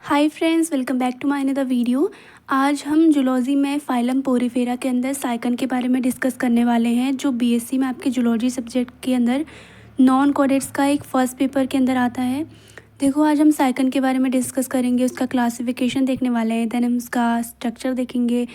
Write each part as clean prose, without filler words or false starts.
Hi friends, welcome back to my another video. आज हम zoology में फाइलम पोरीफेरा के अंदर साइकन के बारे में डिस्कस करने वाले हैं, जो बीएससी में आपके जूलॉजी सब्जेक्ट के अंदर नॉन कोडेट्स का एक फ़र्स्ट पेपर के अंदर आता है। देखो, आज हम साइकन के बारे में डिस्कस करेंगे, उसका क्लासिफिकेशन देखने वाले हैं, देन हम उसका स्ट्रक्चर देखेंगे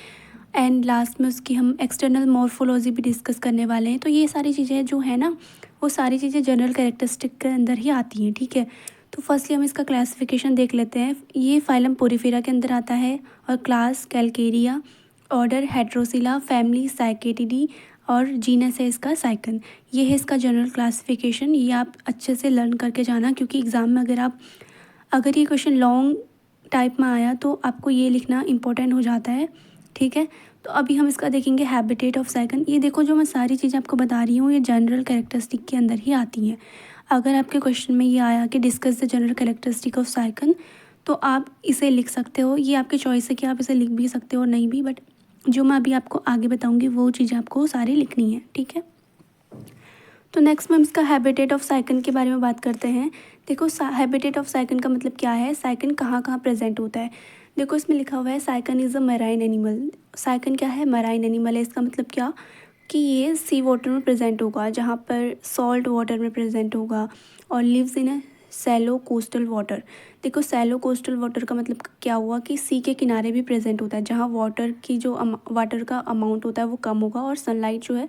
एंड लास्ट में उसकी हम एक्सटर्नल मॉर्फोलॉजी भी डिस्कस करने वाले हैं। तो ये सारी चीज़ें जो है ना, वो सारी चीज़ें जनरल कैरेक्टरिस्टिक के अंदर ही आती हैं, ठीक है। तो फर्स्टली हम इसका क्लासिफिकेशन देख लेते हैं। ये फाइलम पोरीफेरा के अंदर आता है और क्लास कैलकेरिया, ऑर्डर हेट्रोसिला, फैमिली साइकेटिडी और जीनस है इसका साइकन। ये है इसका जनरल क्लासिफिकेशन। ये आप अच्छे से लर्न करके जाना, क्योंकि एग्ज़ाम में अगर ये क्वेश्चन लॉन्ग टाइप में आया तो आपको ये लिखना इंपॉर्टेंट हो जाता है, ठीक है। तो अभी हम इसका देखेंगे हैबिटेट ऑफ साइकन। ये देखो, जो मैं सारी चीज़ें आपको बता रही हूँ, ये जनरल कैरेक्टरिस्टिक के अंदर ही आती हैं। अगर आपके क्वेश्चन में ये आया कि discuss the general characteristic of sycon, तो आप इसे लिख सकते हो। ये आपकी चॉइस है कि आप इसे लिख भी सकते हो और नहीं भी, बट जो मैं अभी आपको आगे बताऊंगी वो चीज़ें आपको सारी लिखनी है, ठीक है। तो नेक्स्ट हम इसका हैबिटेट ऑफ साइकन के बारे में बात करते हैं। देखो, हैबिटेट ऑफ साइकन का मतलब क्या है, साइकन कहाँ कहाँ प्रेजेंट होता है। देखो, इसमें लिखा हुआ है साइकन इज़ अ मैराइन एनिमल। साइकन क्या है, मैराइन एनिमल है। इसका मतलब क्या कि ये सी वाटर में प्रेजेंट होगा, जहाँ पर सॉल्ट वाटर में प्रेजेंट होगा, और lives in a shallow coastal water. देखो, सैलो कोस्टल वाटर का मतलब क्या हुआ कि सी के किनारे भी प्रेजेंट होता है, जहाँ वाटर की जो वाटर का अमाउंट होता है वो कम होगा, और सनलाइट जो है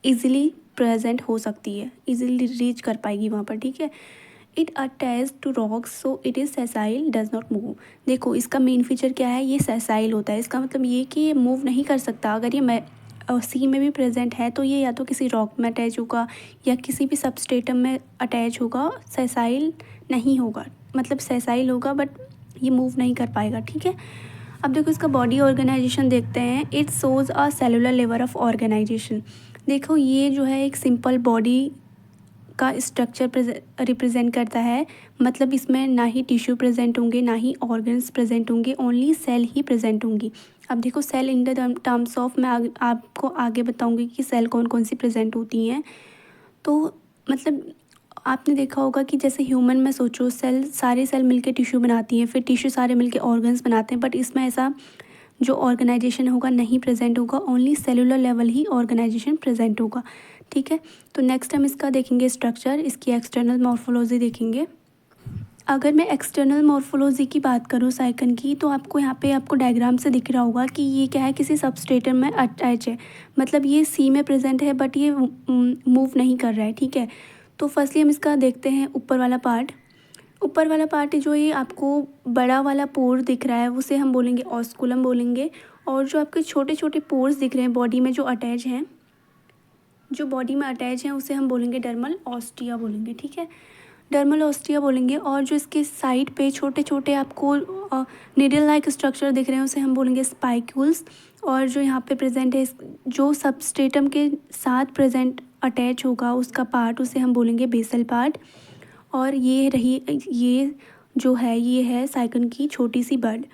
इजीली प्रेजेंट हो सकती है, इजीली रीच कर पाएगी वहाँ पर, ठीक है। It attach to rocks so it is sessile, does not move. देखो, इसका मेन फीचर क्या है, ये सेसाइल होता है। इसका मतलब ये कि ये मूव नहीं कर सकता। अगर ये सी में भी प्रेजेंट है तो ये या तो किसी रॉक में अटैच होगा या किसी भी सबस्ट्रेटम में अटैच होगा, सेसाइल नहीं होगा। मतलब सेसाइल होगा बट ये मूव नहीं कर पाएगा, ठीक है। अब देखो, इसका बॉडी ऑर्गेनाइजेशन देखते हैं। It shows a cellular level of organisation. देखो, ये जो है एक सिंपल बॉडी का स्ट्रक्चर रिप्रेजेंट करता है। मतलब इसमें ना ही टिश्यू प्रेजेंट होंगे, ना ही ऑर्गन्स प्रेजेंट होंगे, ओनली सेल ही प्रेजेंट होंगी। अब देखो, cell in the terms of मैं आपको आगे बताऊंगी कि सेल कौन कौन सी प्रेजेंट होती हैं। तो मतलब आपने देखा होगा कि जैसे ह्यूमन में सोचो, सारे सेल मिलके टिश्यू बनाती हैं, फिर टिश्यू सारे मिलके ऑर्गन्स बनाते हैं, बट इसमें ऐसा जो ऑर्गेनाइजेशन होगा नहीं प्रेजेंट होगा, ओनली सेलुलर लेवल ही ऑर्गेनाइजेशन प्रेजेंट होगा, ठीक है। तो नेक्स्ट हम इसका देखेंगे स्ट्रक्चर, इसकी एक्सटर्नल मॉर्फोलॉजी देखेंगे। अगर मैं एक्सटर्नल मॉर्फोलॉजी की बात करूँ साइकन की, तो आपको यहाँ पे आपको डायग्राम से दिख रहा होगा कि ये क्या है, किसी सबस्ट्रेटम में अटैच है। मतलब ये सी में प्रेजेंट है बट ये मूव नहीं कर रहा है, ठीक है। तो फर्स्टली हम इसका देखते हैं ऊपर वाला पार्ट। ऊपर वाला पार्ट जो ये आपको बड़ा वाला पोर दिख रहा है, उसे हम बोलेंगे ऑस्कुलम बोलेंगे। और जो आपके छोटे छोटे पोर्स दिख रहे हैं बॉडी में जो बॉडी में अटैच हैं उसे हम बोलेंगे डर्मल ऑस्टिया बोलेंगे, ठीक है। डर्मल ऑस्टिया बोलेंगे। और जो इसके साइड पे छोटे छोटे आपको निडल लाइक स्ट्रक्चर दिख रहे हैं उसे हम बोलेंगे स्पाइक्यूल्स। और जो यहाँ पे प्रेजेंट है, जो सबस्ट्रेटम के साथ प्रेजेंट अटैच होगा उसका पार्ट, उसे हम बोलेंगे बेसल पार्ट। और ये जो है ये है साइकन की छोटी सी बर्ड।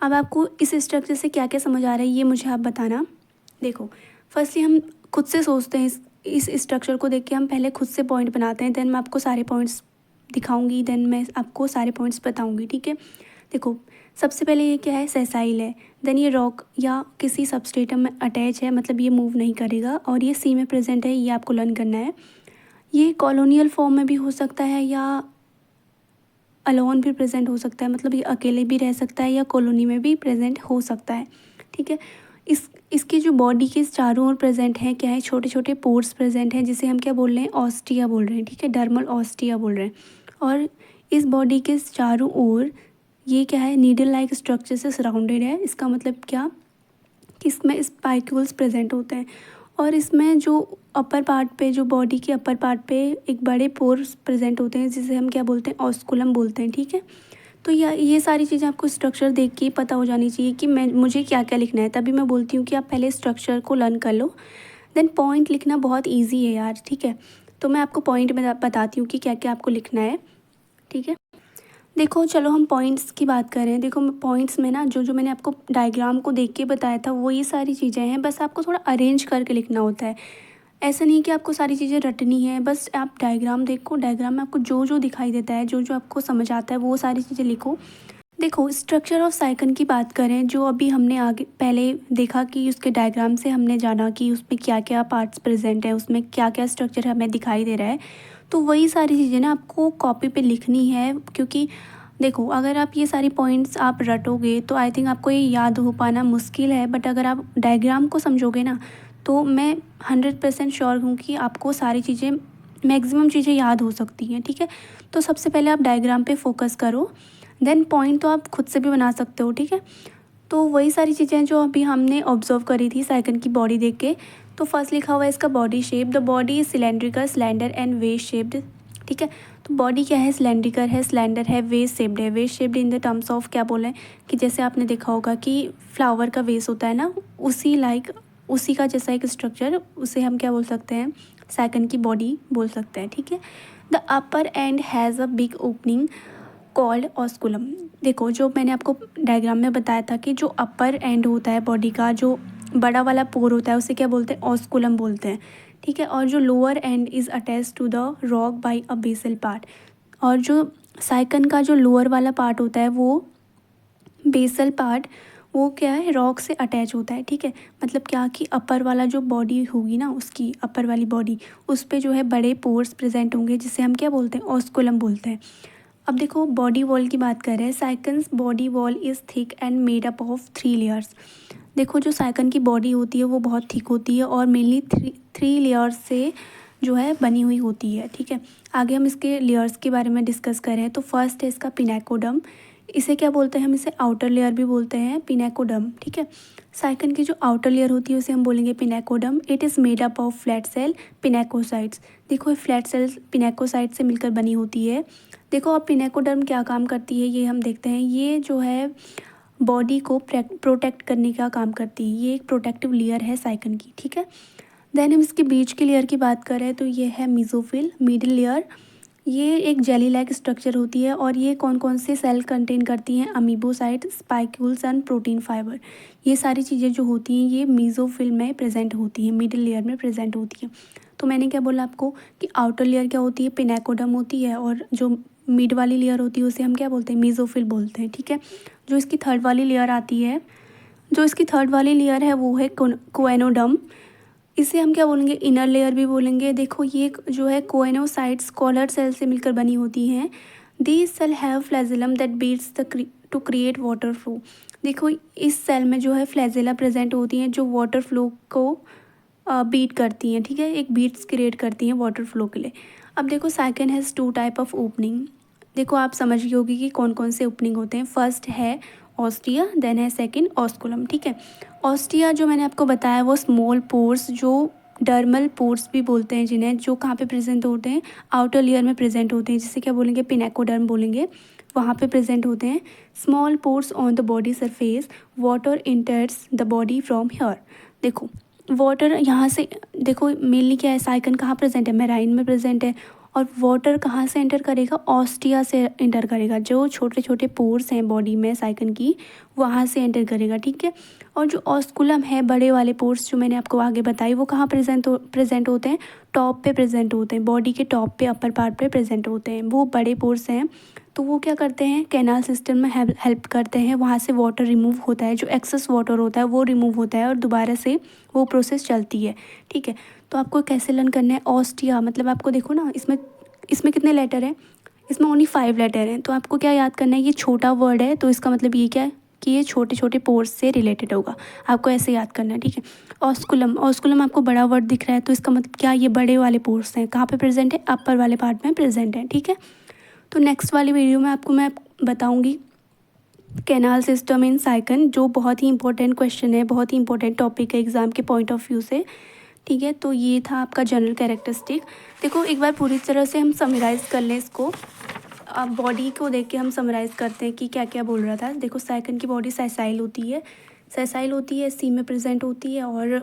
अब आपको इस स्ट्रक्चर से क्या क्या समझ आ रहा है ये मुझे आप बताना। देखो, फर्स्टली हम खुद से सोचते हैं, इस स्ट्रक्चर को देख के हम पहले खुद से पॉइंट बनाते हैं, देन मैं आपको सारे पॉइंट्स दिखाऊंगी, देन मैं आपको सारे पॉइंट्स बताऊंगी, ठीक है। देखो, सबसे पहले ये क्या है, सेसाइल है। देन ये रॉक या किसी सबस्ट्रेटम में अटैच है, मतलब ये मूव नहीं करेगा, और ये सी में प्रेजेंट है, ये आपको लर्न करना है। ये कॉलोनियल फॉर्म में भी हो सकता है या अलोन भी प्रेजेंट हो सकता है, मतलब ये अकेले भी रह सकता है या कॉलोनी में भी प्रेजेंट हो सकता है, ठीक है। इसकी जो बॉडी के चारों ओर प्रेजेंट है क्या है, छोटे छोटे पोर्स प्रेजेंट हैं, जिसे हम क्या बोल रहे हैं, ऑस्टिया बोल रहे हैं, ठीक है, डर्मल ऑस्टिया बोल रहे हैं। और इस बॉडी के चारों ओर ये क्या है, नीडल लाइक स्ट्रक्चर से सराउंडेड है। इसका मतलब क्या कि इसमें स्पाइक्यूल्स प्रेजेंट होते हैं। और इसमें जो अपर पार्ट पे, जो बॉडी के अपर पार्ट पे एक बड़े पोर्स प्रेजेंट होते हैं, जिसे हम क्या बोलते हैं, ऑस्कुलम बोलते हैं, ठीक है। तो ये सारी चीज़ें आपको स्ट्रक्चर देख के पता हो जानी चाहिए कि मुझे क्या क्या लिखना है। तभी मैं बोलती हूँ कि आप पहले स्ट्रक्चर को लर्न कर लो, देन पॉइंट लिखना बहुत ईजी है यार, ठीक है। तो मैं आपको पॉइंट में बताती हूँ कि क्या क्या आपको लिखना है, ठीक है। देखो, चलो हम पॉइंट्स की बात करें। देखो, पॉइंट्स में ना जो जो मैंने आपको डायग्राम को देख के बताया था वो ये सारी चीज़ें हैं, बस आपको थोड़ा अरेंज करके लिखना होता है। ऐसा नहीं कि आपको सारी चीज़ें रटनी है, बस आप डायग्राम देखो, डायग्राम में आपको जो जो दिखाई देता है, जो जो आपको समझ आता है वो सारी चीज़ें लिखो। देखो, स्ट्रक्चर ऑफ साइकन की बात करें, जो अभी हमने आगे पहले देखा कि उसके डायग्राम से हमने जाना कि उसमें क्या क्या पार्ट्स प्रेजेंट हैं, उसमें क्या क्या स्ट्रक्चर हमें दिखाई दे रहा है। तो वही सारी चीज़ें ना आपको कॉपी पे लिखनी है, क्योंकि देखो, अगर आप ये सारी पॉइंट्स आप रटोगे तो आई थिंक आपको ये याद हो पाना मुश्किल है, बट अगर आप डायग्राम को समझोगे ना, तो मैं 100% श्योर हूँ कि आपको सारी चीज़ें, मैक्सिमम चीज़ें याद हो सकती हैं। ठीक है, तो सबसे पहले आप डायग्राम पे फोकस करो, देन पॉइंट तो आप खुद से भी बना सकते हो। ठीक है, तो वही सारी चीज़ें जो अभी हमने ऑब्जर्व करी थी साइकिल की बॉडी देख के। तो फर्स्ट लिखा हुआ है इसका body shape, the body is cylindrical, slender and waist shaped. ठीक है, तो बॉडी क्या है, सिलेंड्रिकल है, स्लेंडर है, वेस्ट शेप्ड है। Waist shaped in the terms of क्या बोले कि जैसे आपने देखा होगा कि फ्लावर का वेस्ट होता है ना, उसी का जैसा एक स्ट्रक्चर, उसे हम क्या बोल सकते हैं, साइकिल की बॉडी बोल सकते हैं। ठीक है, the upper and has a big opening called osculum. देखो, जो मैंने आपको डायग्राम में बताया था कि जो अपर एंड होता है बॉडी का, जो बड़ा वाला पोर होता है, उसे क्या बोलते हैं, ऑस्कुलम बोलते हैं। ठीक है, और जो lower end is attach to the rock by a basal part. और जो साइकन का जो लोअर वाला पार्ट होता है, वो बेसल पार्ट, वो क्या है, रॉक से अटैच होता है। ठीक है, मतलब क्या कि अपर वाला जो बॉडी होगी ना, उसकी अपर वाली बॉडी, उस पे जो है बड़े पोर्स प्रेजेंट होंगे, जिसे हम क्या बोलते हैं, ऑस्कुलम बोलते हैं। अब देखो, बॉडी वॉल की बात कर रहे हैं। Sycon's body wall is thick and made up of 3 layers. देखो, जो साइकन की बॉडी होती है वो बहुत थिक होती है और मेनली थ्री लेयर्स से जो है बनी हुई होती है। ठीक है, आगे हम इसके लेयर्स के बारे में डिस्कस करें तो फर्स्ट है इसका पिनेकोडम। इसे क्या बोलते हैं, हम इसे आउटर लेयर भी बोलते हैं, पिनेकोडम। ठीक है, साइकन की जो आउटर लेयर होती है उसे हम बोलेंगे pinacoderm. It is made up of flat cell pinacocytes. देखो, फ्लैट सेल्स पिनेकोसाइट से मिलकर बनी होती है। देखो, अब पिनेकोडर्म क्या काम करती है ये हम देखते हैं। ये जो है बॉडी को प्रोटेक्ट करने का काम करती है, ये एक प्रोटेक्टिव लेयर है साइकन की। ठीक है, देन हम इसके बीच की लेयर की बात करें तो ये है मीजोफिल, मिडिल लेयर। ये एक जेली लाइक स्ट्रक्चर होती है और ये कौन कौन से सेल कंटेन करती हैं, amoebocyte, spicules and protein fibre. ये सारी चीज़ें जो होती हैं ये मीजोफिल में प्रेजेंट होती हैं, मिडिल लेयर में प्रेजेंट होती हैं। तो मैंने क्या बोला आपको कि आउटर लेयर क्या होती है, पिनेकोडम होती है, और जो मिड वाली लेयर होती है उसे हम क्या बोलते हैं, मीजोफिल बोलते हैं। ठीक है, जो इसकी थर्ड वाली लेयर आती है, जो इसकी थर्ड वाली लेयर है वो है कोएनोडम। इसे हम क्या बोलेंगे, इनर लेयर भी बोलेंगे। देखो, ये जो है कोएनोसाइट्स कॉलर सेल से मिलकर बनी होती हैं। These cell have flagellum that beats the to create water flow. देखो, इस सेल में जो है फ्लैजिला प्रेजेंट होती हैं जो वाटर फ्लो को बीट करती हैं। ठीक है, एक बीट्स क्रिएट करती हैं वाटर फ्लो के लिए। अब देखो, साइकन हैज़ 2 टाइप ऑफ ओपनिंग। देखो, आप समझ गए होगी कि कौन कौन से ओपनिंग होते हैं। फर्स्ट है ऑस्टिया, देन है सेकंड ऑस्कुलम। ठीक है, ऑस्टिया जो मैंने आपको बताया वो स्मॉल पोर्स, जो डर्मल पोर्स भी बोलते हैं जिन्हें, जो कहाँ पे प्रेजेंट होते हैं, आउटर लेयर में प्रेजेंट होते हैं, जिसे क्या बोलेंगे, पिनेकोडर्म बोलेंगे, वहाँ पे प्रेजेंट होते हैं। Small pores on the body surface, water इंटर्स the body from here. देखो, वाटर यहाँ से, देखो मेनली क्या है, साइकन कहाँ प्रेजेंट है, मेराइन में प्रेजेंट है, और वाटर कहाँ से एंटर करेगा, ऑस्टिया से एंटर करेगा। जो छोटे छोटे पोर्स हैं बॉडी में साइकन की, वहाँ से एंटर करेगा। ठीक है, और जो ऑस्कुलम है, बड़े वाले पोर्स जो मैंने आपको आगे बताई, वो कहाँ प्रेजेंट होते हैं, टॉप पे प्रेजेंट होते हैं, बॉडी के टॉप पे, अपर पार्ट पे प्रेजेंट होते हैं। वो बड़े पोर्स हैं, तो वो क्या करते हैं, कैनाल सिस्टम में हेल्प करते हैं। वहाँ से वाटर रिमूव होता है, जो एक्सेस वाटर होता है वो रिमूव होता है और दोबारा से वो प्रोसेस चलती है। ठीक है, तो आपको कैसे लर्न करना है, ऑस्टिया मतलब आपको देखो ना, इसमें इसमें कितने लेटर हैं, इसमें ओनली 5 लेटर हैं। तो आपको क्या याद करना है, ये छोटा वर्ड है तो इसका मतलब ये क्या है कि ये छोटे छोटे पोर्स से रिलेटेड होगा, आपको ऐसे याद करना है। ठीक है, ऑस्कुलम, ऑस्कुलम आपको बड़ा वर्ड दिख रहा है तो इसका मतलब क्या, ये बड़े वाले पोर्स हैं, कहाँ पे प्रेजेंट है, अपर वाले पार्ट में प्रेजेंट है। ठीक है, तो नेक्स्ट वाली वीडियो में आपको मैं बताऊँगी कैनाल सिस्टम इन साइकन, जो बहुत ही इंपॉर्टेंट क्वेश्चन है, बहुत ही इंपॉर्टेंट टॉपिक है एग्ज़ाम के पॉइंट ऑफ व्यू से। ठीक है, तो ये था आपका जनरल कैरेक्टरिस्टिक। देखो, एक बार पूरी तरह से हम समराइज़ कर लें इसको। अब बॉडी को देख के हम समराइज़ करते हैं कि क्या क्या बोल रहा था। देखो, साइकन की बॉडी सेसाइल होती है, सी में प्रेजेंट होती है, और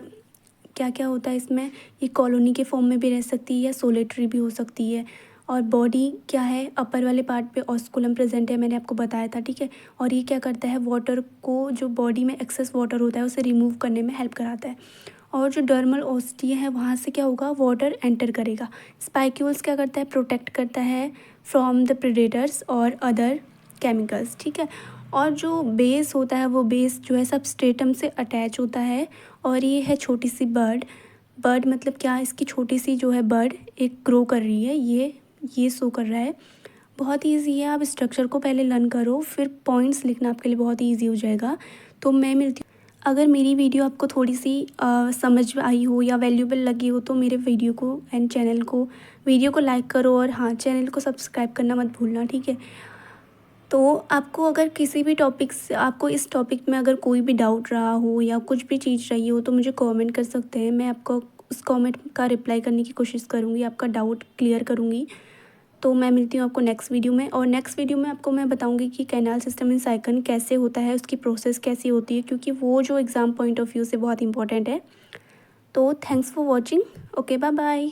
क्या क्या होता है इसमें, ये कॉलोनी के फॉर्म में भी रह सकती है या सोलेटरी भी हो सकती है। और बॉडी क्या है, अपर वाले पार्ट पे ऑस्कुलम प्रेजेंट है, मैंने आपको बताया था। ठीक है, और ये क्या करता है, वाटर को, जो बॉडी में एक्सेस वाटर होता है उसे रिमूव करने में हेल्प कराता है। और जो डर्मल ओस्टिया है, वहाँ से क्या होगा, वाटर एंटर करेगा। स्पाइक्यूल्स क्या करता है, प्रोटेक्ट करता है फ्रॉम द प्रेडेटर्स और अदर केमिकल्स। ठीक है, और जो बेस होता है वो बेस जो है सबस्ट्रेटम से अटैच होता है। और ये है छोटी सी बर्ड। बर्ड मतलब क्या, इसकी छोटी सी जो है बर्ड एक ग्रो कर रही है, ये शो कर रहा है। बहुत ईजी है, आप स्ट्रक्चर को पहले लर्न करो, फिर पॉइंट्स लिखना आपके लिए बहुत ईजी हो जाएगा। तो मैं मिलती हूँ, अगर मेरी वीडियो आपको थोड़ी सी समझ में आई हो या वैल्यूएबल लगी हो तो मेरे वीडियो को एंड वीडियो को लाइक करो, और हाँ, चैनल को सब्सक्राइब करना मत भूलना, ठीक है। तो आपको अगर किसी भी टॉपिक से, आपको इस टॉपिक में अगर कोई भी डाउट रहा हो या कुछ भी चीज़ रही हो तो मुझे कमेंट कर सकते हैं। मैं आपको उस कमेंट का रिप्लाई करने की कोशिश करूँगी, आपका डाउट क्लियर करूँगी। तो मैं मिलती हूँ आपको नेक्स्ट वीडियो में, और नेक्स्ट वीडियो में आपको मैं बताऊँगी कि कैनाल सिस्टम इन साइकिल कैसे होता है, उसकी प्रोसेस कैसी होती है, क्योंकि वो जो एग्ज़ाम पॉइंट ऑफ व्यू से बहुत इंपॉर्टेंट है। तो thanks for watching. Okay, bye bye.